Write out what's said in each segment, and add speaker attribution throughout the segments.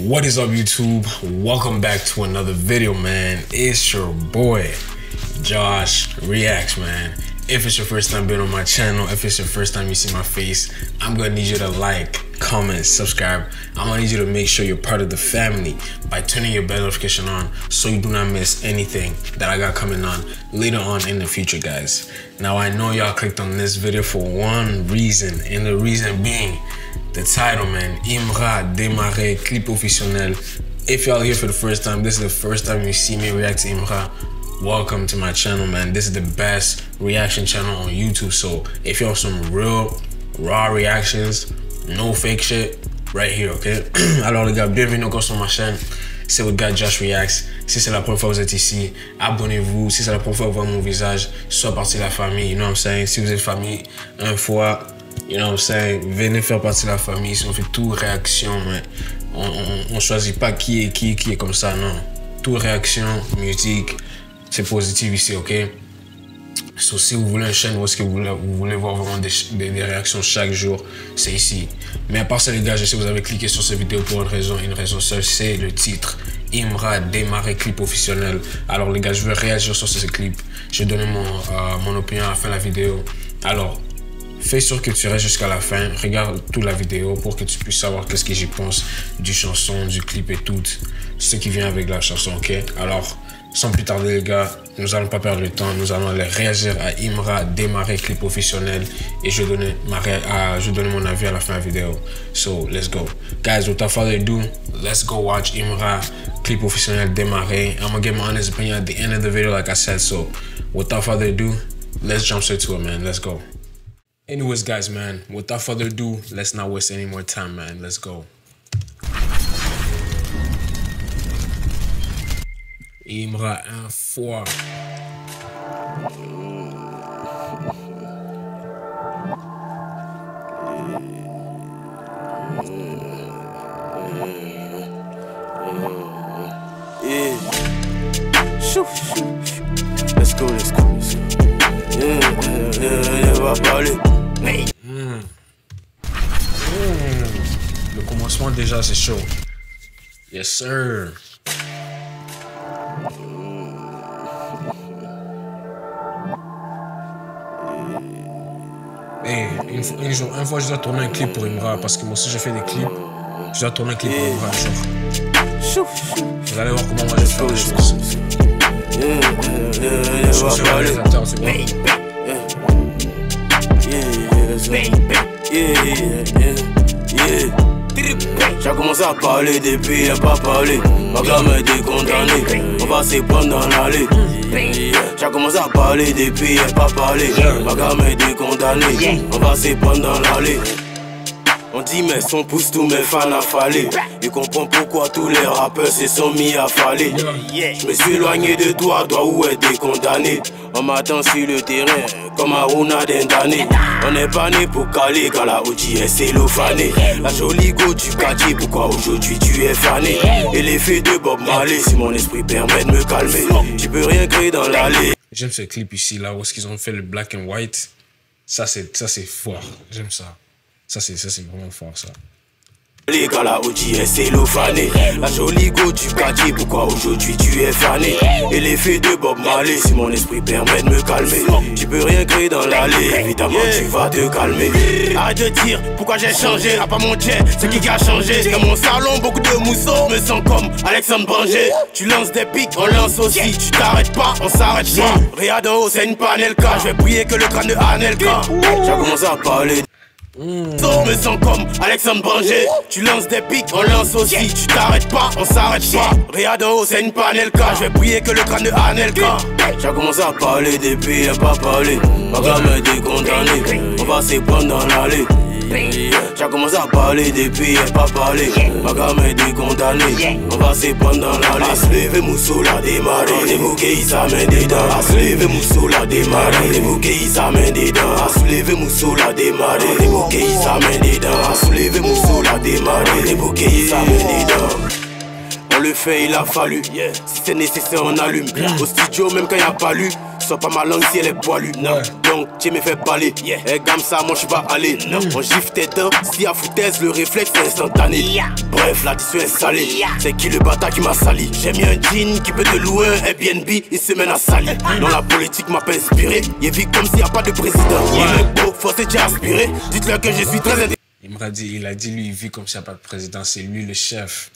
Speaker 1: What is up, YouTube? Welcome back to another video, man. It's your boy Josh Reacts, man. If it's your first time being on my channel, if it's your first time you see my face, I'm gonna need you to like, comment, subscribe. I'm gonna need you to make sure you're part of the family by turning your bell notification on so you do not miss anything that I got coming on later on in the future, guys. Now, I know y'all clicked on this video for one reason, and the reason being the title, man. Imra démarré clip officiel. If y'all here for the first time, this is the first time you see me react to Imra, welcome to my channel, man. This is the best reaction channel on YouTube. So if you want some real raw reactions, no fake shit, right here, okay? Alors les gars, bienvenue encore sur ma chaîne. C'est votre gars Josh Reacts. Si c'est la première fois que vous êtes ici, abonnez-vous. Si c'est la première fois que vous voyez mon visage, soyez partie de la famille, you know what I'm saying? Si vous êtes famille, une fois, you know what I'm saying? Venez faire partie de la famille. Si on fait tout réaction, mais on choisit pas qui est comme ça, non. Tout réaction, musique, c'est positif ici, ok? So, si vous voulez une chaîne où est-ce que vous voulez voir vraiment des réactions chaque jour, c'est ici. Mais à part ça, les gars, je sais que vous avez cliqué sur cette vidéo pour une raison seule, c'est le titre. Imra démarré clip officiel. Alors les gars, je vais réagir sur ce clip. Je vais donner mon opinion à la fin de la vidéo. Alors, fais sûr que tu restes jusqu'à la fin. Regarde toute la vidéo pour que tu puisses savoir qu'est-ce que j'y pense du chanson, du clip et tout ce qui vient avec la chanson, ok? Alors, sans plus tarder, les gars, nous allons pas perdre le temps. Nous allons aller réagir à Imra démarré clip officiel et je vais donner mon avis à la fin de la vidéo. So, let's go. Guys, without further ado, let's go watch Imra clip officiel démarré. I'm gonna get my honest opinion at the end of the video, like I said. So, without further ado, let's jump straight to it, man. Let's go. Anyways, guys, man, without further ado, let's not waste any more time, man. Let's go. Imra 1-4.
Speaker 2: Let's go. Va parler.
Speaker 1: Le commencement déjà c'est chaud. Yes sir. Hey, une fois je dois tourner un clip pour Imra parce que moi aussi je fais des clips. Je dois tourner un clip pour Imra, genre. Vous allez voir comment moi je fais les choses. Je suis sur le réalisateur, tu vois.
Speaker 2: J'ai commencé à parler depuis, y'a pas parlé. Ma gamme est condamnée, on va se prendre dans l'allée. J'ai commencé à parler depuis, y'a pas parlé. Ma gamme est condamnée, on va se prendre dans l'allée. On dit mes sons poussent tous mes fans à faller. Ils comprennent pourquoi tous les rappeurs se sont mis à faller. Je me suis éloigné de toi où être condamné. On m'attend sur le terrain comme Aruna Dendane. On n'est pas né pour caler quand la OG est cellophanée. La jolie go du quartier, pourquoi aujourd'hui tu es fané? Et l'effet de Bob Marley, si mon esprit permet de me calmer. Tu peux rien créer dans l'allée.
Speaker 1: J'aime ce clip ici là où est-ce qu'ils ont fait le black and white. Ça c'est fort, j'aime ça. Ça c'est vraiment fort ça.
Speaker 2: Quand la OG est cellophanée. La jolie go du quartier, pourquoi aujourd'hui tu es fané? Et l'effet de Bob Marley, si mon esprit permet de me calmer. Tu peux rien créer dans l'allée, évidemment tu vas te calmer. Arrête de dire pourquoi j'ai changé, à pas mon jet, c'est qui a changé. Dans mon salon, beaucoup de mousseaux, me sens comme Alexandre Branger. Tu lances des pics, on lance aussi, tu t'arrêtes pas, on s'arrête pas. Réa d'en haut, c'est une panelka, je vais prier que le crâne de Anelka. J'ai commencé à parler. Me sens comme Alexandre Branger. Tu lances des pics, on lance aussi. Tu t'arrêtes pas, on s'arrête pas. Réa d'en haut, c'est une panelka. Je vais prier que le crâne de Anelka. J'ai commencé à parler depuis, y'a pas parlé. Ma gamme est condamnée, on va se prendre dans l'allée. J'ai commencé à parler depuis, y'a pas parlé. Ma gamme est condamnée, on va se prendre dans l'allée. À se lever, Moussou l'a démarré. Des bouquets, ils s'amènent dedans. À se lever, Moussou l'a démarré. Des bouquets, ils s'amènent dedans. À se lever, Moussou l'a démarré. Des bouquets, ils s'amènent dedans. À se lever, Moussou l'a démarré. Des bouquets, ils s'amènent dedans. On le fait, il a fallu. Si c'est nécessaire, on allume. Au studio, même quand il n'y a pas lu. sors pas ma langue si elle est poilue. Non, donc tu me fais baler. Eh, gamme ça, moi je suis pas allé. Non, on gifle tes dents. Si à foutaise, le réflexe est instantané. Bref, l'addition est salée. C'est qui le bâtard qui m'a sali? J'ai mis un jean qui peut te louer un Airbnb, il se mène à salir. Non, la politique m'a pas inspiré. Il vit comme s'il n'y a pas de président. Il est beau, forcé, tu as aspiré. Dites-leur que je suis très
Speaker 1: il a dit, lui, il vit comme s'il n'y a pas de président. C'est lui le chef.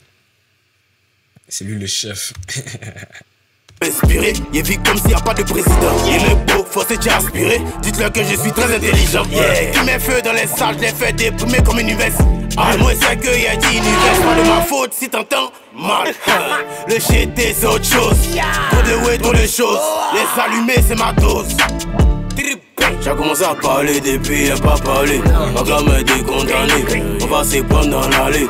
Speaker 1: C'est lui le chef.
Speaker 2: Inspiré, il vit comme s'il n'y a pas de président. Il est beau, forcé, tu as aspiré. Dites-leur que je suis très intelligent. Tous mes feux dans les salles, je les fais déprimer comme une UVS. Ah, moi c'est que y a dit univers, pas de ma faute si t'entends mal. Le GT c'est autre chose. Trop de way, trop de choses. Les allumer c'est ma dose. J'ai commencé à parler depuis y'a pas parlé. Ma gamme est décondamnée. On va se prendre dans l'allée.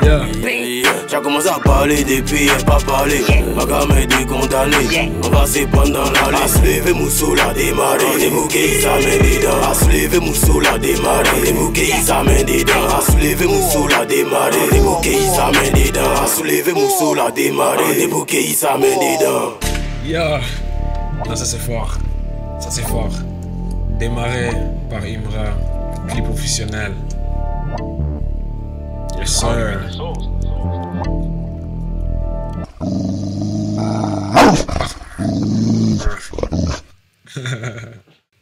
Speaker 2: J'ai commencé à parler depuis y'a pas parlé. Ma gamme est décondamnée. On va se prendre dans l'allée. À se lever Moussou la démarrer. Des bouquets ils s'amènent dedans. À se lever Moussou la démarrer. Des bouquets ils s'amènent dedans. À se lever Moussou la démarrer. Des bouquets ils s'amènent dedans. À se lever Moussou la démarrer. Des bouquets ils s'amènent dedans.
Speaker 1: Yeah. Non, ça c'est fort. Ça c'est fort. Démarré par Imra, clip officiel. Yes sir.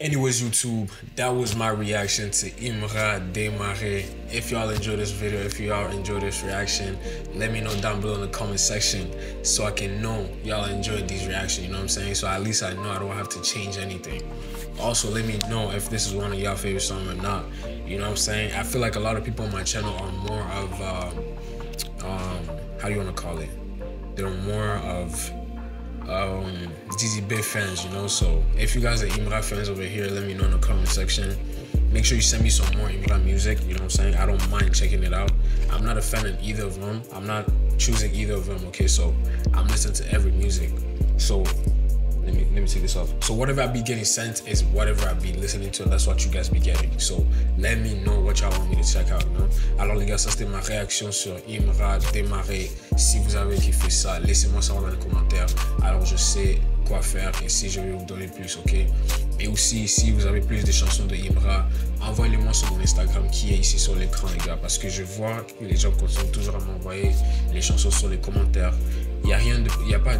Speaker 1: Anyways, YouTube, that was my reaction to Imra Démarré. If y'all enjoyed this video, if y'all enjoyed this reaction, let me know down below in the comment section so I can know y'all enjoyed these reactions, you know what I'm saying? So at least I know I don't have to change anything. Also, let me know if this is one of y'all favorite songs or not, you know what I'm saying? I feel like a lot of people on my channel are more of, how do you want to call it? They're more of DZB fans, you know. So if you guys are Imra fans over here, let me know in the comment section. Make sure you send me some more Imra music, you know what I'm saying? I don't mind checking it out. I'm not a fan of either of them. I'm not choosing either of them, okay? So I'm listening to every music. So let me take this off. So whatever I be getting sent is whatever I be listening to, and that's what you guys be getting. So let me know what y'all want me to check out, you know? Alors les gars, ça c'était ma réaction sur Imra Démarré. Si vous avez kiffé ça, laissez-moi savoir dans les commentaires. Alors je sais quoi faire et si je vais vous donner plus, ok? Et aussi, si vous avez plus de chansons de Imra, envoyez-les-moi sur mon Instagram qui est ici sur l'écran, les gars, parce que je vois que les gens continuent toujours à m'envoyer les chansons sur les commentaires.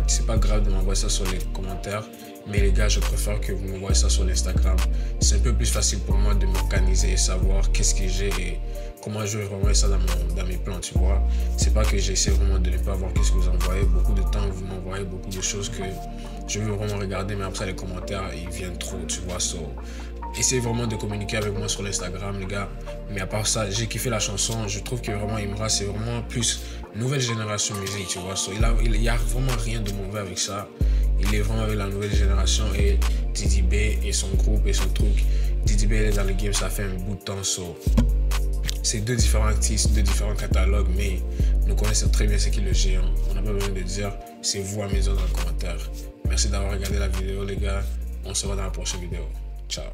Speaker 1: C'est pas grave de m'envoyer ça sur les commentaires, mais les gars, je préfère que vous m'envoyez ça sur l'Instagram. C'est un peu plus facile pour moi de m'organiser et savoir qu'est-ce que j'ai et comment je vais renvoyer ça dans mes plans, tu vois. C'est pas que j'essaie vraiment de ne pas voir qu'est-ce que vous envoyez. Beaucoup de temps, vous m'envoyez beaucoup de choses que je veux vraiment regarder, mais après les commentaires, ils viennent trop, tu vois. So, essayez vraiment de communiquer avec moi sur l'Instagram, les gars. Mais à part ça, j'ai kiffé la chanson. Je trouve que vraiment Imra, c'est vraiment plus nouvelle génération musique, tu vois. So, il y a vraiment rien de mauvais avec ça. Il est vraiment avec la nouvelle génération et DDB et son groupe et son truc. DDB est dans le game, ça fait un bout de temps. So, c'est deux différents artistes, deux différents catalogues, mais nous connaissons très bien ce qu'est le géant. On n'a pas besoin de dire, c'est vous à maison dans les commentaires. Merci d'avoir regardé la vidéo, les gars. On se voit dans la prochaine vidéo. Ciao.